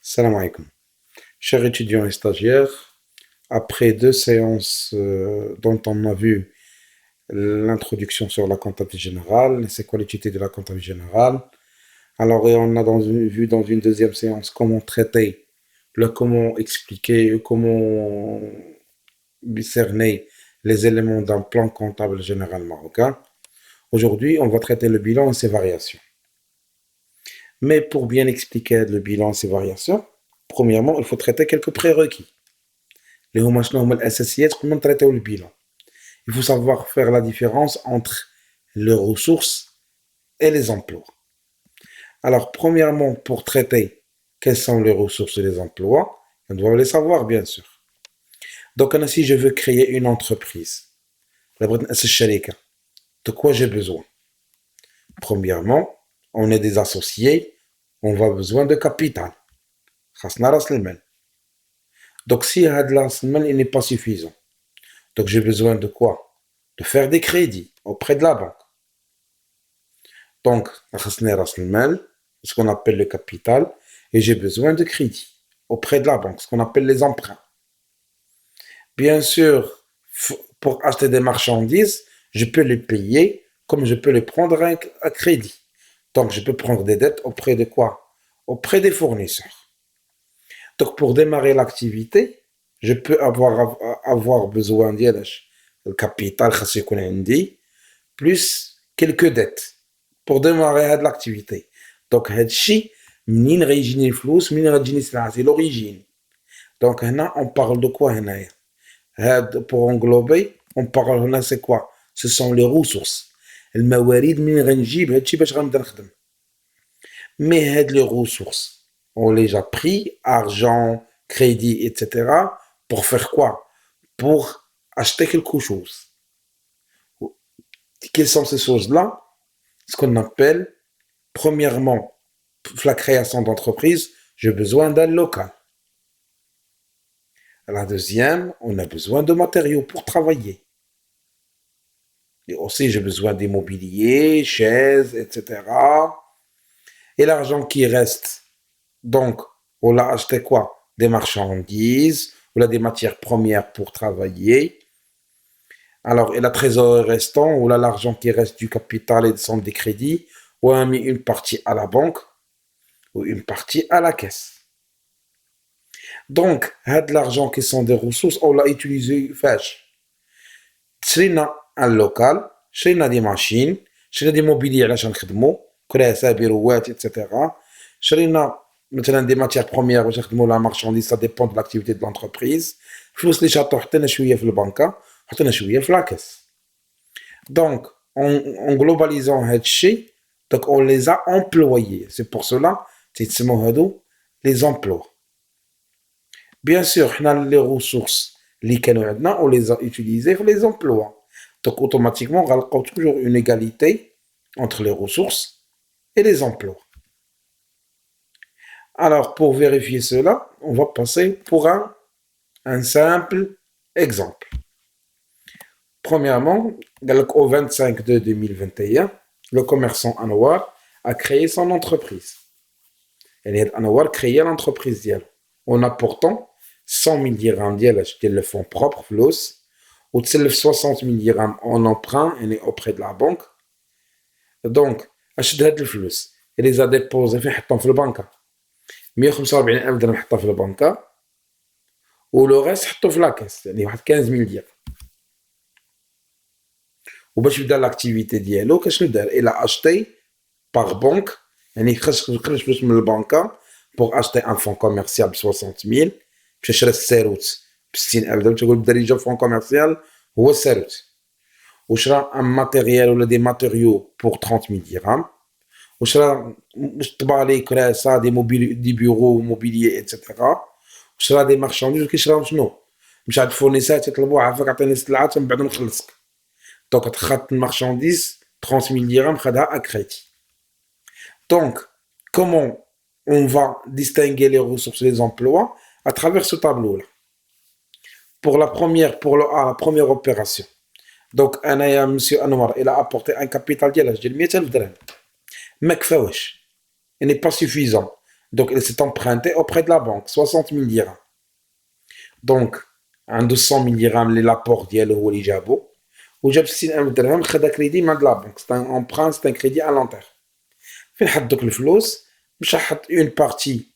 Salam alaikum. Chers étudiants et stagiaires, après deux séances dont on a vu l'introduction sur la comptabilité générale, c'est quoi l'utilité de la comptabilité générale, et on a vu dans une deuxième séance comment traiter, comment expliquer, comment cerner les éléments d'un plan comptable général marocain. Aujourd'hui, on va traiter le bilan et ses variations. Mais pour bien expliquer le bilan et ses variations, premièrement, il faut traiter quelques prérequis. Les SSIS, comment traiter le bilan. Il faut savoir faire la différence entre les ressources et les emplois. Alors, premièrement, pour traiter quelles sont les ressources et les emplois, on doit les savoir, bien sûr. Donc, si je veux créer une entreprise, de quoi j'ai besoin? Premièrement, on est des associés, on va besoin de capital. Donc, si il n'est pas suffisant, donc j'ai besoin de quoi? De faire des crédits auprès de la banque. Donc, ce qu'on appelle le capital, et j'ai besoin de crédit auprès de la banque, ce qu'on appelle les emprunts. Bien sûr, pour acheter des marchandises, je peux les payer comme je peux les prendre à crédit. Donc, je peux prendre des dettes auprès de quoi? Auprès des fournisseurs. Donc, pour démarrer l'activité, je peux avoir besoin de capital plus quelques dettes pour démarrer l'activité. Donc, c'est l'origine. Donc, on parle de quoi? Pour englober, on parle de c'est quoi? Ce sont les ressources. Mais les ressources, on les a pris, argent, crédit, etc. Pour faire quoi? Pour acheter quelque chose. Quelles sont ces choses-là? Ce qu'on appelle, premièrement, la création d'entreprise, j'ai besoin d'un local. La deuxième, on a besoin de matériaux pour travailler. Et aussi, j'ai besoin d'immobilier, chaises, etc. Et l'argent qui reste, donc, on l'a acheté quoi? Des marchandises, on a des matières premières pour travailler. Alors, et la trésorerie restant, on a l'argent qui reste du capital et des crédits, on a mis une partie à la banque ou une partie à la caisse. Donc, de l'argent qui sont des ressources, on l'a utilisé fâche. شرينا un local, شرينا des machines, شرينا des mobilier علاش نخدمو, كراسة, بيروات, etc. شرينا مثلا des matières premières باش نخدمو la marchandise, ça dépend de l'activité de l'entreprise. فلوس اللي شاطو حطينا شوية في البنكة, حطينا شوية في لاكاس. Donc, en globalisant هاد الشيء, donc on les a employés. C'est pour cela, تيتسموا هادو les emplois. Bien sûr, les ressources, on les a utilisées pour les emplois. Donc, automatiquement, on a toujours une égalité entre les ressources et les emplois. Alors, pour vérifier cela, on va passer pour un simple exemple. Premièrement, au 25 de 2021, le commerçant Anouar a créé son entreprise. Et Anouar a créé l'entreprise en apportant 100 000 dirhams le fonds propre, flous, ou 60 000 dirhams en emprunt auprès de la banque. Donc, achète le flous. Il les a déposés dans la banque. 145 000 dirhams dans la banque. Ou le reste, dans la caisse. Il y a 15 000 dirhams. Ou باش يبدا l'activité ديالو كاش نبدا il a acheté par banque يعني خرج فلوس من البنكه pour acheter un fonds commercial ب 60 000 باش يشري الساروت ب 60,000 درهم تقول بالدارجه فون كوميرسيال هو الساروت وشرا ان ماتيريال ولا دي ماتيريو بور 30,000 درهم وشرا طبالي كراسه دي بيرو موبيليي اتسيتيرا وشرا دي مارشانديز كيشراو شنو مشى عند الفورنيسات يطلبوا عافاك عطيني السلعه من بعد نخلصك دونك تخط المارشانديز 30,000 درهم خدها à crédit. Donc, comment on va distinguer les ressources et les emplois à travers ce tableau-là? Pour la première opération. Donc, monsieur Anwar, il a apporté un capital ديال 100,000 درهم. ما كفاوش. Il n'est pas suffisant. Donc, il s'est emprunté auprès de la banque, 60 000 dirhams. Donc, un 200 000 dirhams, l'apport ديالو هو اللي جابو. وجاب 60,000 درهم خدا كريدي من لا بنك. C'est un emprunt, c'est un crédit à long terme. فين حط دوك الفلوس؟ مش حط une partie.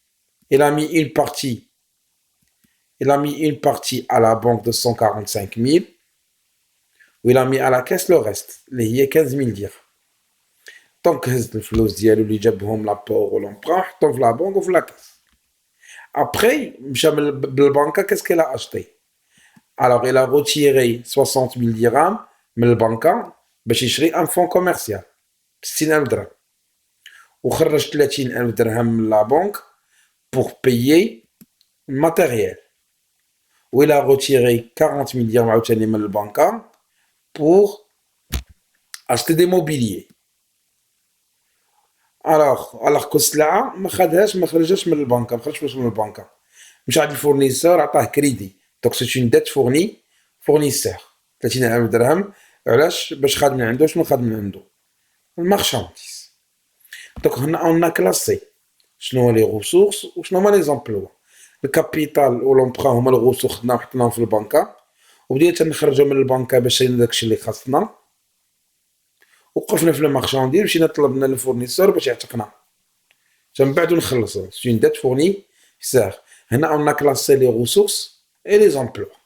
Il a mis une partie. Il a mis une partie à la banque de 145 000. Ou il a mis à la caisse le reste. اللي هي 15 000 dirhams. Donc, هز الفلوس ديالو اللي جابهم لابور والامبران حطهم في لا بنك وفي لا كاس. Après, مشى بالبنكة, qu'est-ce qu'elle a acheté? Alors, il a retiré 60 000 dirhams من البنكة باش يشري ان فون كوميرسيال ب 60,000 درهم. وخرج 30,000 درهم من لا بنك pour payer matériel. Ou il a retiré 40 000 dirhams عاوتاني من البنكة pour acheter des mobiliers. alors que السلعة ما خرجش من البنكة, ما خرجش فلوس من البنكة. مش عند الفورنيسور عطاه كريدي. Donc c'est une dette fournie fournisseur. 30,000 درهم علاش؟ باش خاد من عنده. شنو خاد من عنده؟ المارشانديز. Donc هنا on a classé شنو هو لي ressources وشنو هما لي زامبلوا. الكابيتال والامبران هما الغوسو خدناهم حطيناهم في البنكة وبدينا تنخرجوا من البنكة باش شرينا داكشي اللي خاصنا وقفنا في المارشانديز مشينا طلبنا للفورنيسور باش يعتقنا من بعد نخلصوا. C'est une dette fournie. هنا on a classé les ressources et les emplois.